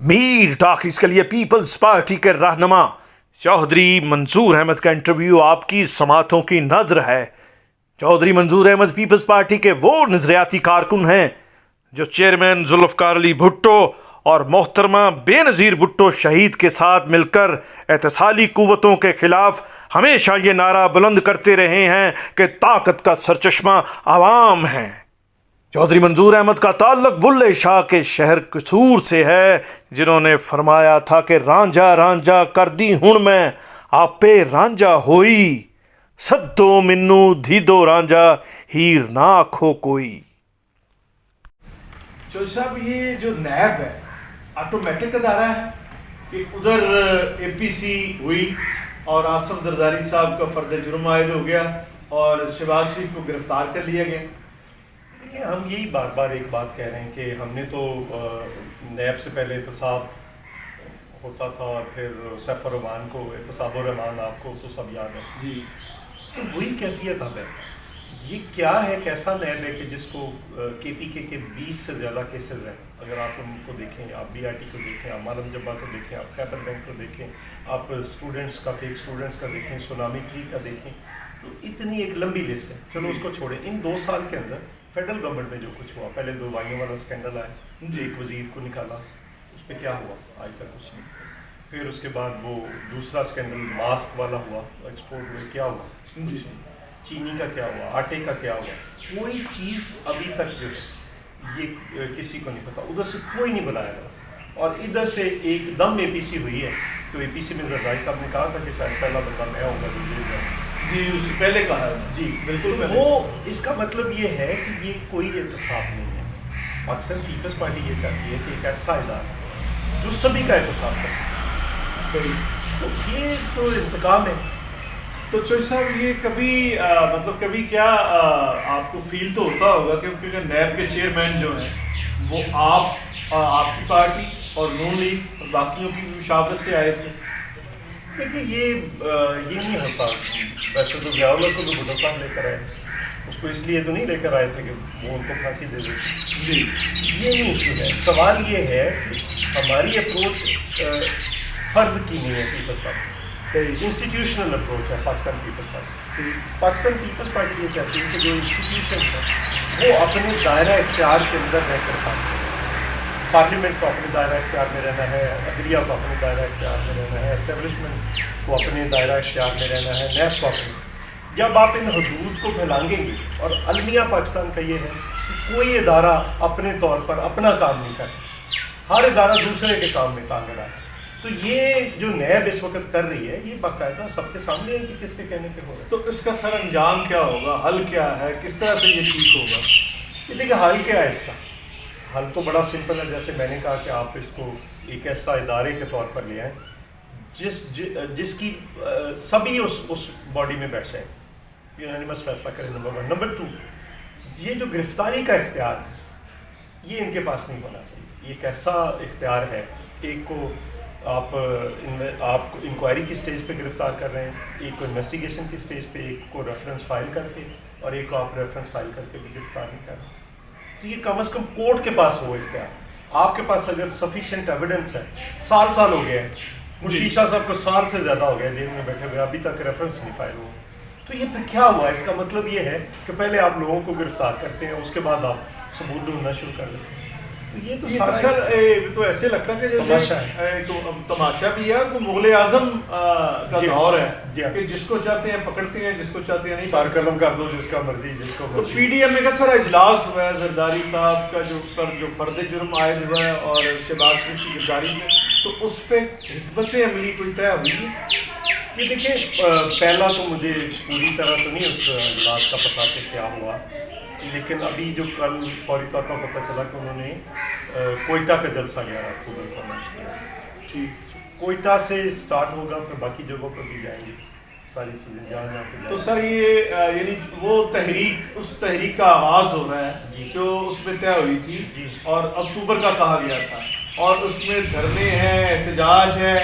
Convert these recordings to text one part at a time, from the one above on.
Mir talkies के लिए peoples party के रहनुमा चौधरी मंजूर अहमद का इंटरव्यू आपकी समातों की नजर है। चौधरी मंजूर अहमद पीपल्स पार्टी के वो नजरियाती कारकुन हैं जो चेयरमैन जुल्फकार अली भुट्टो और मोहतरमा बेनज़ीर भुट्टो शहीद के साथ मिलकर एहतसाली कुव्वतों के खिलाफ हमेशा ये नारा बुलंद करते रहे हैं कि ताकत का सरचश्मा आवाम है। चौधरी मंजूर अहमद का ताल्लुक बुल्ले शाह के शहर कसूर से है, जिन्होंने फरमाया था कि रांझा रांझा कर दी हुण मैं आपे रांझा होई, सद्दो मिन्नू धीदो रांझा हीर ना आखो कोई। चौधरी साहब, ये जो नैब है ऑटोमेटिक अदारा है कि उधर एपीसी हुई और आसफ जरदारी साहब का फर्द जुर्म आयद हो गया और शहबाज शरीफ को गिरफ्तार कर लिया गया। देखिए, हम यही बार बार एक बात कह रहे हैं कि हमने तो नैब से पहले एहतसाब होता था और फिर सैफ रहमान को एहतसाब रहमान, आपको तो सब याद है जी। तो वही कैफियत अब है। ये क्या है, कैसा नैब है कि जिसको KPK के 20 से ज़्यादा केसेस हैं। अगर आप उनको देखें, आप BRT को देखें, आप मालम जब्बा को देखें, आप कैपिटल बैंक को देखें, आप स्टूडेंट्स का फेक स्टूडेंट्स का देखें, सुनामी ट्री का देखें, तो इतनी एक लंबी लिस्ट है। चलो उसको छोड़ें। इन 2 साल के अंदर फेडरल गवर्नमेंट में जो कुछ हुआ, पहले 2 भाइयों वाला स्कैंडल आया, एक वजीर को निकाला, उस पर क्या हुआ आज तक कुछ नहीं। फिर उसके बाद वो दूसरा स्कैंडल मास्क वाला हुआ, एक्सपोर्ट हुए, क्या हुआ जी। चीनी का क्या हुआ, आटे का क्या हुआ, कोई चीज़ अभी तक जो है ये किसी को नहीं पता। उधर से कोई नहीं बनाया गया और इधर से एकदम APC हुई है। तो APC में जरदारी साहब ने कहा था कि शायद पहला बंदा मैं होगा जी, उससे पहले कहा है जी, बिल्कुल पहले। वो इसका मतलब ये है कि ये कोई एहतसाब नहीं है। पाकिस्तान पीपल्स पार्टी ये चाहती है कि एक ऐसा इदारा जो सभी का एहतसाब कर सके, तो ये तो इंतकाम है। तो चौधरी साहब, ये कभी मतलब कभी क्या आपको फील तो होता होगा क्योंकि नैब के चेयरमैन जो हैं वो आपकी पार्टी और नून लीग और बाकियों की मुशावरत से आए थे। देखिए, ये नहीं होता। वैसे तो ज़ियाउल्लाह को तो भुट्टो साहब लेकर आए, उसको इसलिए तो नहीं लेकर आए थे कि वो उनको फांसी दे दे जी। ये नहीं इशू है। सवाल ये है कि हमारी अप्रोच फ़र्द की नहीं है पीपल्स पार्टी, इंस्टीट्यूशनल अप्रोच है पाकिस्तान पीपल्स पार्टी। पाकिस्तान पीपल्स पार्टी ये चाहती है कि जो इंस्टीट्यूशन है वो अपने दायरा इख्तियार के अंदर रहकर काम करे। पार्लियामेंट को अपने दायरा इख्तियार में रहना है, अदलिया को अपने दायरा इख्तियार में रहना है, एस्टेब्लिशमेंट को अपने दायरा इख्तियार में रहना है, नैब को अपने। जब आप इन हदूद को फैलाएंगे, और अलमिया पाकिस्तान का ये है कि कोई इदारा अपने तौर पर अपना काम नहीं करे, हर इदारा दूसरे के काम में टांग रहा है। तो ये जो नैब इस वक्त कर रही है, ये बाकायदा सबके सामने है कि किसके कहने पे हो रहा है। तो इसका सर अंजाम क्या होगा, हल क्या है, किस तरह से ये ठीक होगा? ये देखिए, हल क्या है इसका? हल तो बड़ा सिंपल है। जैसे मैंने कहा कि आप इसको एक ऐसा इदारे के तौर पर ले आए जिसकी सभी उस बॉडी में बैठ जाए, यूनानिमस फैसला करें। नंबर 1। नंबर 2, ये जो गिरफ्तारी का इख्तियार है ये इनके पास नहीं होना चाहिए। ये एक ऐसा इख्तियार है, एक को आप इंक्वायरी की स्टेज पे गिरफ्तार कर रहे हैं, एक को इन्वेस्टिगेशन की स्टेज पे, एक को रेफरेंस फाइल करके, और एक को आप रेफरेंस फाइल करके भी गिरफ्तार नहीं कर रहे। तो ये कम से कम कोर्ट के पास हो इख्तियार। आपके पास अगर सफिशिएंट एविडेंस है, साल हो गए हैं, खुर्शीद शाह साहब को साल से ज़्यादा हो गया जेल में बैठे हुए, अभी तक रेफरेंस नहीं फाइल हुआ, तो ये फिर क्या हुआ? इसका मतलब ये है कि पहले आप लोगों को गिरफ्तार करते हैं, उसके बाद आप सबूत ढूंढना शुरू कर लेते हैं। तो ये तो सर तो ऐसे लगता है कि जैसे तमाशा भी है, वो मुगल आजम का दौर है कि जिसको चाहते हैं पकड़ते हैं, जिसको चाहते हैं नहीं, सार कलम कर दो जिसका मर्जी, जिसको तो PDM का सर इजलास हुआ है जरदारी साहब का जो फर्द जुर्म आयद हुआ है और शहबाज शरीफ की गिरफ्तारी में, तो उस पर हिकमत अमली कोई तय हुई है? ये देखिए, पहला तो मुझे पूरी तरह तो नहीं उस इजलास का पता कि क्या हुआ, लेकिन अभी जो कल फौरी तौर पर पता चला कि उन्होंने कोयटा का जलसा 11 अक्टूबर को अनाउंस किया। ठीक, कोयटा से स्टार्ट होगा, फिर बाकी जगहों पर भी जाएंगे, सारी चीज़ें जहाँ पे। तो सर ये यानी वो उस तहरीक का आगाज़ हो रहा है जो उसमें तय हुई थी जी, और अक्टूबर का कहा गया था, और उसमें धरने हैं, एहतजाज है,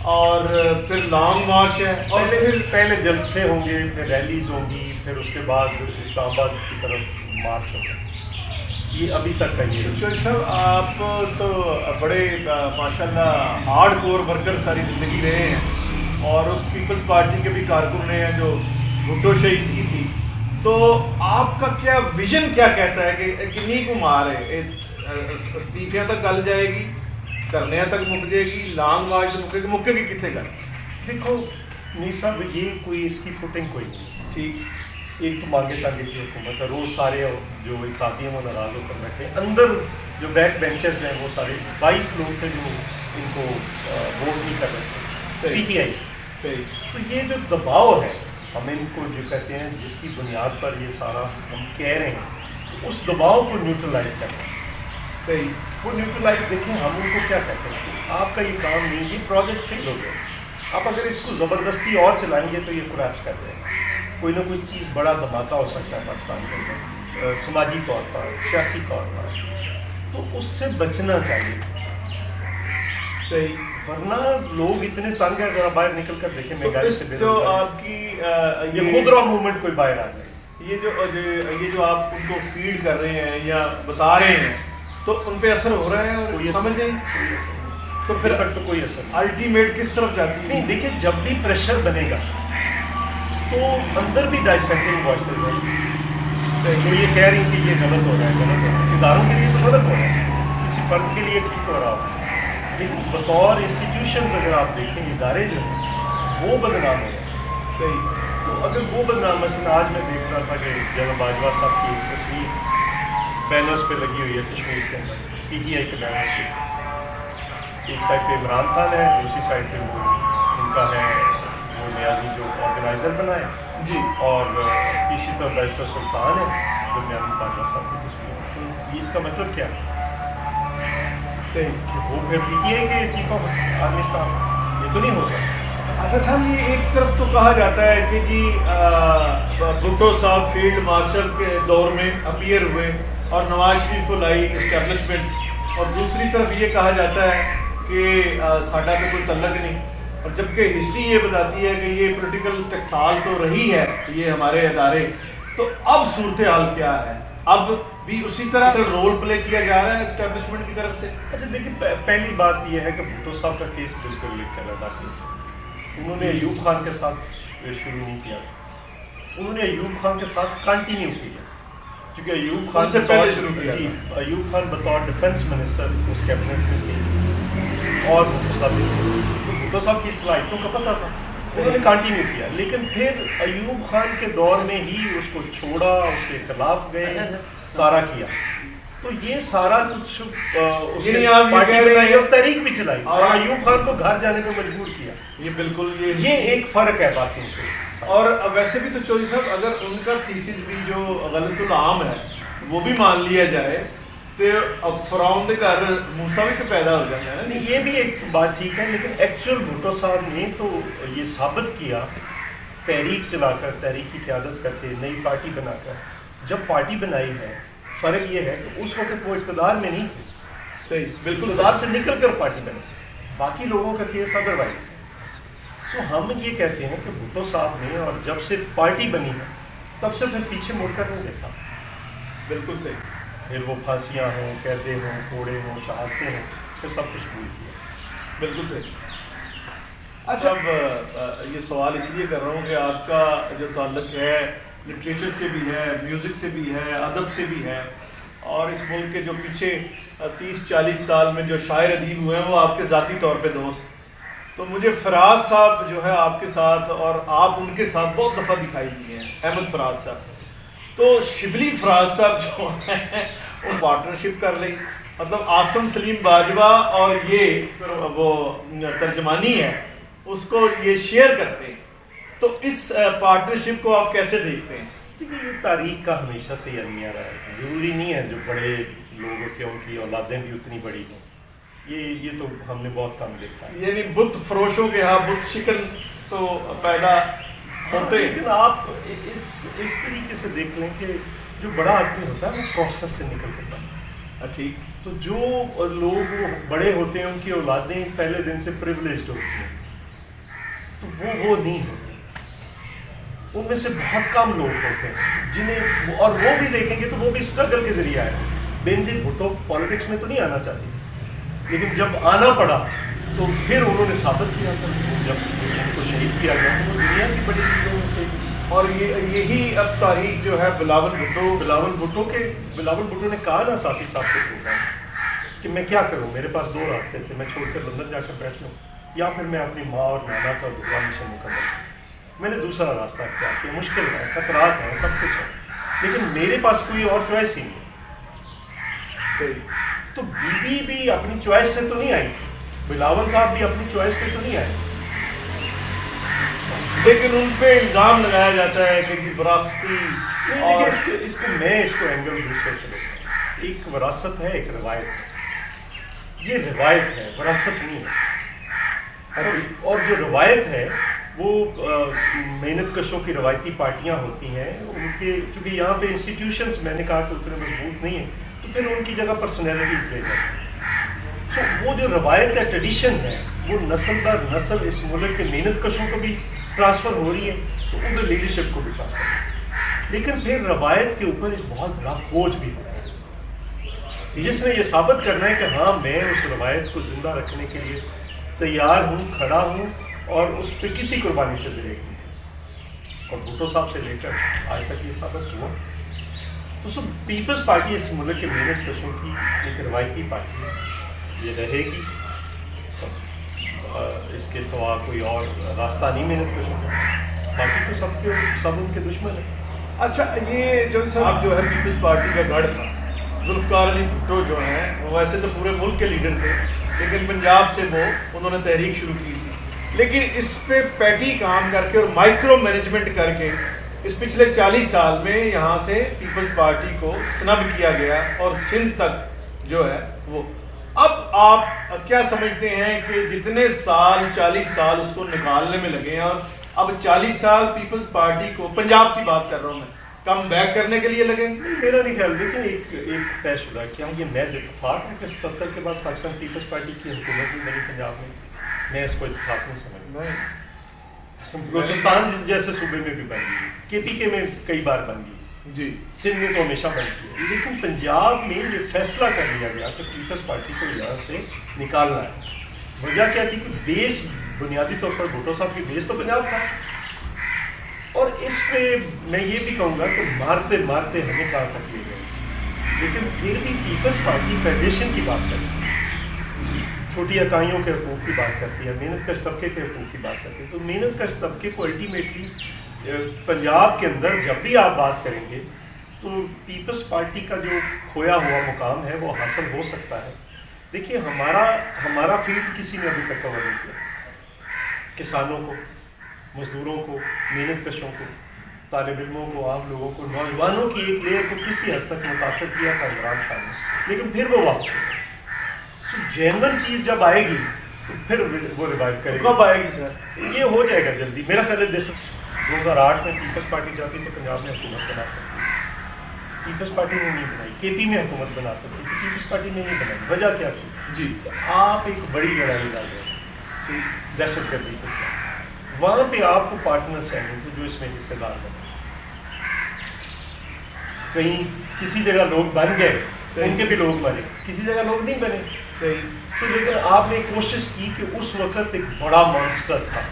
और फिर लॉन्ग मार्च है, और पहले जलसे होंगे, फिर रैलीज होंगी, फिर उसके बाद इस्लामाबाद की तरफ मार्च होगा। یہ ابھی تک کا یہ چوہدری صاحب آپ تو بڑے ماشاءاللہ ہارڈ کور ورکر ساری زندگی رہے ہیں اور اس پیپلز پارٹی کے بھی کارکن رہے ہیں جو بھٹو شہید کی تھی. تو آپ کا کیا ویژن کیا کہتا ہے کہ کنی کو مار ہے استعفیاں تک گل جائے گی, کرنے تک مک جائے گی, لانگ مارچ مکے گی, مکے گی کتنے گل؟ دیکھو نہیں صاحب یہ کوئی اس کی فوٹنگ کوئی نہیں. ٹھیک, ایک تو مانگے تانگے کی حکومت ہے, روز سارے جو اتحادی ہیں وہ ناراض ہو کر بیٹھے. اندر جو بیک بینچرز ہیں وہ سارے 22 لوگ تھے جو ان کو ووٹ نہیں کر رہے تھے, پی ٹی آئی. صحیح. تو یہ جو دباؤ ہے ہم ان کو جو کہتے ہیں جس کی بنیاد پر یہ سارا ہم کہہ رہے ہیں, اس دباؤ کو نیوٹرلائز کرنا ہے. صحیح. وہ نیوٹرلائز دیکھیں ہم ان کو کیا کہتے ہیں, آپ کا یہ کام نہیں, یہ پروجیکٹ فیل ہو گیا. آپ اگر اس کو زبردستی اور چلائیں گے تو یہ کریپس کر دیں گے. کوئی نہ کوئی چیز بڑا دھماکہ ہو سکتا ہے پاکستان کے اندر, سماجی طور پر, سیاسی طور پر, تو اس سے بچنا چاہیے. صحیح. ورنہ لوگ اتنے تنگ ہیں, ذرا باہر نکل کر دیکھیں مہنگائی سے جو آپ کی یہ خود را موومنٹ کوئی باہر آ جائے. یہ جو آپ ان کو فیڈ کر رہے ہیں یا بتا رہے ہیں تو ان پہ اثر ہو رہا ہے اور کوئی سمجھ نہیں, تو پھر پھر تک تو کوئی اثر نہیں. الٹیمیٹ کس طرف جاتی ہے؟ نہیں دیکھیں, جب بھی پریشر بنے گا تو اندر بھی ڈائسینٹنگ وائسز ہیں جو یہ کہہ رہی ہیں کہ یہ غلط ہو رہا ہے, غلط ہو رہا ہے. اداروں کے لیے تو غلط ہو رہا ہے, کسی فرد کے لیے ٹھیک ہو رہا ہو, لیکن بطور انسٹیٹیوشنز اگر آپ دیکھیں ادارے جو ہیں وہ بدنام ہو رہے ہیں. صحیح. تو اگر وہ بدنام, مثلا آج میں دیکھ رہا تھا کہ جناب باجوہ صاحب کی ایک تصویر بینرز پہ لگی ہوئی ہے کشمیر کے اندر, پی ٹی آئی کے بینرز پہ. ایک سائڈ پہ عمران خان ہے, دوسری سائڈ پہ وہ ان کا ہے وہ نیازی جو آرگنائزر بنائے جی. اور تیسری طرف بیرسٹر سلطان ہے درمیان باجوہ صاحب کی تصویر. تو یہ اس کا مطلب کیا ہے صحیح کہ وہ پھر پی ٹی آئی کے چیف آف آرمی اسٹاف ہے؟ یہ تو نہیں ہو سکتا. اچھا صاحب, یہ ایک طرف تو کہا جاتا ہے کہ جی بھٹو صاحب فیلڈ مارشل کے دور میں اپیئر ہوئے اور نواز شریف کو لائی اسٹیبلشمنٹ, اور دوسری طرف یہ کہا جاتا ہے کہ ساڈا تو کوئی تعلق نہیں, اور جبکہ ہسٹری یہ بتاتی ہے کہ یہ پولیٹیکل ٹکسال تو رہی ہے یہ ہمارے ادارے. تو اب صورتحال کیا ہے؟ اب بھی اسی طرح رول پلے کیا جا رہا ہے اسٹیبلشمنٹ کی طرف سے؟ اچھا دیکھیں, پہلی بات یہ ہے کہ بھٹو صاحب کا کیس بالکل لکھ کر ادا کیس ہے. انہوں نے ایوب خان کے ساتھ شروع نہیں کیا, انہوں نے ایوب خان کے ساتھ کنٹینیو کیا, کیونکہ ایوب خان سے پہلے شروع کیا. جی, ایوب خان بطور ڈیفنس منسٹر اس کیبنٹ میں تھے اور بھٹو صاحب کی صلاحیتوں کا پتہ تھا, انہوں نے کنٹینیو کیا. لیکن پھر ایوب خان کے دور میں ہی اس کو چھوڑا, اس کے خلاف گئے, سارا کیا. تو یہ سارا کچھ اس نے پارٹی بنائی اور تحریک بھی چلائی اور ایوب خان کو گھر جانے پہ مجبور کیا. یہ بالکل یہ ایک فرق ہے باقیوں کے. اور ویسے بھی تو چودھری صاحب اگر ان کا تھیسس بھی جو غلط العام ہے وہ بھی مان لیا جائے تو فرعون دے گھر موسیٰ بھی تو پیدا ہو جاتا ہے. نہیں یہ بھی ایک بات ٹھیک ہے, لیکن ایکچوئل بھٹو صاحب نے تو یہ ثابت کیا تحریک چلا کر, تحریک کی قیادت کر کے, نئی پارٹی بنا کر. جب پارٹی بنائی ہے, فرق یہ ہے کہ اس وقت وہ اقتدار میں نہیں تھے. صحیح, بالکل اقتدار سے نکل کر پارٹی بنی. باقی لوگوں کا کیس ادروائز ہے. سو ہم یہ کہتے ہیں کہ بھٹو صاحب نے اور جب سے پارٹی بنی ہے تب سے پھر پیچھے مڑ کر نہیں دیکھا. بالکل صحیح. پھر وہ پھانسیاں ہوں, قیدیں ہوں, کوڑے ہوں, شہادتیں ہوں, پھر سب کچھ بھول کیا. بالکل صحیح. اچھا, اب یہ سوال اس لیے کر رہا ہوں کہ آپ کا جو تعلق ہے لٹریچر سے بھی ہے, میوزک سے بھی ہے, ادب سے بھی ہے, اور اس ملک کے جو پیچھے 30-40 سال میں جو شاعر ادیب ہوئے ہیں وہ آپ کے ذاتی طور پہ دوست. تو مجھے فراز صاحب جو ہے آپ کے ساتھ اور آپ ان کے ساتھ بہت دفعہ دکھائی دی ہیں, احمد فراز صاحب. تو شبلی فراز صاحب جو ہیں وہ پارٹنرشپ کر لی, مطلب عاصم سلیم باجوہ اور یہ وہ ترجمانی ہے اس کو یہ شیئر کرتے ہیں. تو اس پارٹنرشپ کو آپ کیسے دیکھتے ہیں؟ دیکھیے یہ تاریخ کا ہمیشہ سے یہ المیہ رہا ہے. ضروری نہیں ہے جو بڑے لوگ ہوتے ہیں ان کی اولادیں بھی اتنی بڑی ہوں. یہ تو ہم نے بہت کم دیکھا ہے. یعنی بت فروشوں کے ہاں بت شکن تو پیدا ہوتے ہیں. لیکن آپ اس طریقے سے دیکھ لیں کہ جو بڑا آدمی ہوتا ہے وہ پروسیس سے نکل کرتا ہے. ٹھیک. تو جو لوگ بڑے ہوتے ہیں ان کی اولادیں پہلے دن سے پریولیجڈ ہوتی ہیں, تو وہ نہیں ہوتے. ان میں سے بہت کم لوگ ہوتے ہیں جنہیں, اور وہ بھی دیکھیں گے تو وہ بھی اسٹرگل کے ذریعے آئے. बेनज़ीर भुट्टो पॉलिटिक्स में तो नहीं आना चाहती थी, लेकिन जब आना पड़ा तो फिर उन्होंने साबित किया था, जब उनको शहीद किया गया तो वो दुनिया की बड़ी चीज़ों में से। और यही अब तारीख जो है बिलावल भुट्टो ने कहा ना साफी साहब से प्रोग्राम कि मैं क्या करूं, मेरे पास दो रास्ते थे, मैं छोड़कर लंदन जाकर बैठ लूं या फिर मैं अपनी माँ और नाना का दुआ मिशन मुकम्मल करूं। मैंने दूसरा रास्ता अख्तियार किया। मुश्किल है, खतरात हैं, सब कुछ है, लेकिन मेरे पास कोई और चॉइस ही नहीं। तो बीबी भी अपनी चॉइस से तो नहीं आई, बिलावल साहब भी अपनी चॉइस पे तो नहीं आए, लेकिन उन पे इल्ज़ाम लगाया जाता है कि विरासती। देखिए इसको एंगल दूसरे से लेता हूं। एक विरासत है, एक रिवायत है। ये रिवायत है, विरासत नहीं है। और जो रिवायत है वो मेहनत कशों की रवायती पार्टियां होती हैं, उनके चूँकि यहाँ पे इंस्टीट्यूशंस मैंने कहा कि उतने मजबूत नहीं है, तो फिर उनकी जगह पर्सनैलिटीज ले जाती हैं। तो वो जो रवायत है, ट्रेडिशन है, वो नस्ल दर नस्ल इस मुल्क के मेहनत कशों को भी ट्रांसफ़र हो रही है, तो उधर लीडरशिप को भी ट्रांसफ़र। लेकिन फिर रवायत के ऊपर एक बहुत बड़ा बोझ भी होता है, जिसने ये साबित करना है कि हाँ मैं उस रवायत को ज़िंदा रखने के लिए तैयार हूँ, खड़ा हूँ और उस पर किसी कुर्बानी से दरेक नहीं। और भुट्टो साहब से लेकर आज तक ये साबित हुआ। तो सब पीपल्स पार्टी इस मुल्क के मेहनत कशों की एक रवायती पार्टी है, ये रहेगी। इसके सिवा कोई और रास्ता नहीं मेहनत कशों का। बाकी तो सब उनके दुश्मन है। अच्छा, ये जो साहब जो है पीपल्स पार्टी का गढ़ था, जुल्फ़िकार अली भुट्टो जो हैं वो वैसे तो पूरे मुल्क के लीडर थे, लेकिन पंजाब से उन्होंने तहरीक शुरू की थी। लेकिन इस पे पैटी काम करके और माइक्रो मैनेजमेंट करके इस पिछले 40 साल में यहाँ से पीपल्स पार्टी को स्नब किया गया और सिंध तक जो है वो। अब आप क्या समझते हैं कि जितने साल 40 साल उसको निकालने में लगे हैं और अब 40 साल पीपल्स पार्टी को, पंजाब की बात कर रहा हूँ मैं, कम बैक करने के लिए लगे? मेरा नहीं ख्याल। देखिए एक तयशुदा क्या ये महज इत्तेफाक है कि 77 के बाद पाकिस्तान पीपल्स पार्टी की हुकूमत भी बनी पंजाब में? मैं इसको इत्तेफाक नहीं समझता। बलूचिस्तान जैसे सूबे में भी बन गई, KPK में कई बार बन गई जी, सिंध में तो हमेशा बनती है, लेकिन पंजाब में ये फैसला कर लिया गया कि पीपल्स पार्टी को यहाँ से निकालना है। वजह क्या थी कि बेस बुनियादी तौर पर भुट्टो साहब की बेस तो पंजाब था, और इस पे मैं ये भी कहूँगा कि मारते मारते हमें कहाँ तक ले गए। लेकिन फिर भी पीपल्स पार्टी फेडरेशन की बात करती है, छोटी इकाइयों के हकूक़ की बात करती है, मेहनत कश तबके के हकूक़ की बात करती है। तो मेहनत कश तबके को अल्टीमेटली पंजाब के अंदर जब भी आप बात करेंगे तो पीपल्स पार्टी का जो खोया हुआ मुकाम है वो हासिल हो सकता है। देखिए हमारा फील्ड किसी ने अभी तक कवर नहीं किया। किसानों को, मजदूरों को, मेहनत कशों को, तालिब इल्मों को, आम लोगों को, नौजवानों की एक लेयर को किसी हद तक मुतासर किया था इमरान खान ने, लेकिन फिर वो वापस हो गए। तो जेन्युइन चीज़ जब आएगी तो फिर वो रिवाइव करेगी। कब आएगी सर? ये हो जाएगा जल्दी। मेरा ख्याल है 2008 में पीपल्स पार्टी चाहती तो पंजाब में हुकूमत बना सकती है। पीपल्स पार्टी ने नहीं बनाई, KP में हुकूमत बना सकती थी, पीपल्स पार्टी ने नहीं बनाई। वजह क्या थी जी? आप एक बड़ी लड़ाई लड़ रहे हैं दहशतगर्दी के साथ, वहाँ पे आपको पार्टनर्स चाहिए थे जो इसमें हिस्सेदार बने। कहीं किसी जगह लोग बन गए, उनके भी लोग बने, किसी जगह लोग नहीं बने। सही। तो लेकिन आपने कोशिश की कि उस वक्त एक बड़ा मॉन्स्टर था,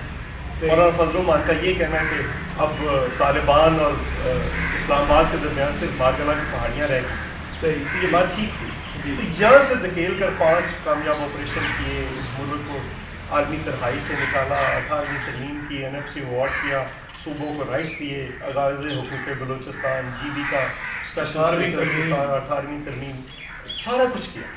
और फजल मान का ये कहना है कि अब तालिबान और इस्लामाबाद के दरमियान से बागला की पहाड़ियाँ रह गई। सही। तो ये बात ठीक थी। तो यहाँ से धकेल कर 5 कामयाब ऑपरेशन किए, इस मुल्क को आलमी तन्हाई से निकाला, 18वीं तरमीम की, NFC अवार्ड किया, सूबों को राइट्स दिए, आगाज़ हुकूक बलूचिस्तान, GB का स्पेशल 18वीं तरमीम, सारा कुछ किया।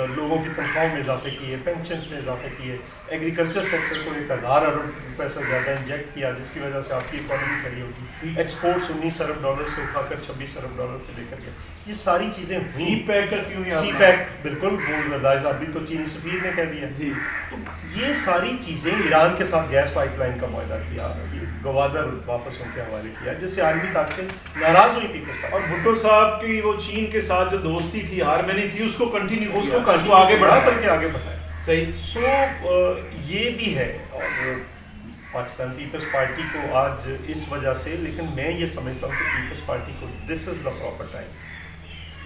लोगों की तनख्वाहों में इजाफे किए, पेंशन में इजाफे किए, एग्रीकल्चर सेक्टर को 1000 अरब रुपये से ज़्यादा इंजेक्ट किया, जिसकी वजह से आपकी इकॉनमी खड़ी होगी। एक्सपोर्ट्स 19 अरब डॉलर से उठाकर 26 अरब डॉलर से लेकर गए। ये सारी चीज़ें हुई। CPEC बिल्कुल बोल रहा है, अभी तो चीनी सफीर ने कह दिया जी। तो ये सारी चीज़ें, ईरान के साथ गैस पाइपलाइन का मुआहदा किया, गवादर वापस उनके हवाले किया, जिससे आर्मी ताकतें नाराज़ हुई पीपल्स पार्टी। और भुट्टो साहब की वो चीन के साथ जो दोस्ती थी, हारमनी थी, उसको कंटिन्यू उसको आगे बढ़ा करके आगे बढ़ाया। सही। ये भी है। और पाकिस्तान पीपल्स पार्टी को आज इस वजह से, लेकिन मैं ये समझता हूँ कि पीपल्स पार्टी को this is the proper time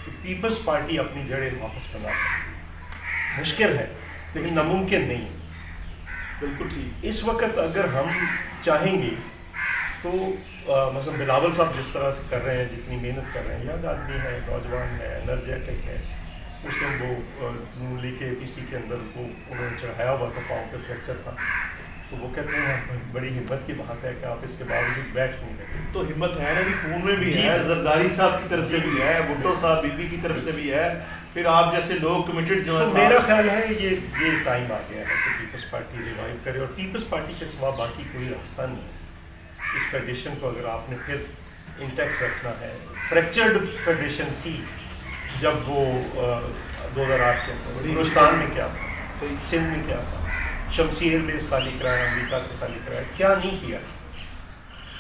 کہ پیپلز پارٹی اپنی جڑیں واپس بنا سکے. مشکل ہے لیکن ناممکن نہیں ہے. بالکل ٹھیک. اس وقت اگر ہم چاہیں گے تو مثلا بلاول صاحب جس طرح سے کر رہے ہیں, جتنی محنت کر رہے ہیں, یاد آدمی ہے, نوجوان ہے, انرجیٹک ہے. اس دن وہ نون لیگ کے پی سی کے اندر وہ انہوں نے چڑھایا ہوا تھا, پاؤں پہ فریکچر تھا, تو وہ کہتے ہیں بڑی ہمت کی بات ہے کہ آپ اس کے باوجود بیٹھ نہیں لگے. تو ہمت ہے نا کہ خون میں بھی ہے, زرداری صاحب کی طرف سے بھی ہے, بھٹو صاحب بی پی کی طرف سے بھی ہے, پھر آپ جیسے لوگ کمیٹڈ جو ہے. میرا خیال ہے یہ ٹائم آ گیا ہے کہ پیپلز پارٹی ریوائیو کرے, اور پیپلز پارٹی کے سوا باقی کوئی راستہ نہیں ہے. اس فیڈریشن کو اگر آپ نے پھر انٹیکٹ رکھنا ہے, فریکچرڈ فیڈریشن تھی جب وہ 2008 کے اندر ہندوستان میں کیا تھا, سندھ میں کیا تھا, شمشیر بیس خالی کرایا, امریکہ سے خالی کرایا, کیا نہیں کیا.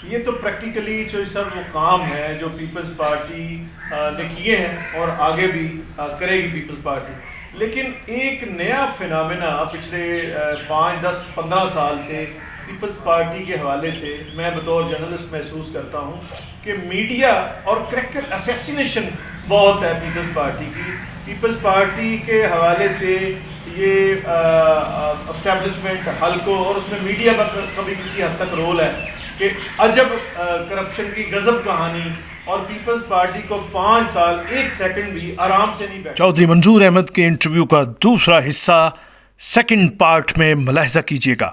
یہ تو پریکٹیکلی جو سر وہ کام ہے جو پیپلز پارٹی نے کیے ہیں اور آگے بھی کرے گی پیپلز پارٹی. لیکن ایک نیا فنامنا پچھلے 5, 10, 15 سال سے پیپلز پارٹی کے حوالے سے میں بطور جرنلسٹ محسوس کرتا ہوں کہ میڈیا اور کریکٹر اسیسینیشن بہت ہے پیپلز پارٹی کی. پیپلز پارٹی کے حوالے سے یہ اسٹیبلشمنٹ حلقوں اور اس میں میڈیا کا بھی کسی حد تک رول ہے کہ عجب کرپشن کی غضب کہانی, اور پیپلز پارٹی کو 5 سال 1 سیکنڈ بھی آرام سے نہیں بیٹھا. چودھری منظور احمد کے انٹرویو کا دوسرا حصہ سیکنڈ پارٹ میں ملاحظہ کیجیے گا.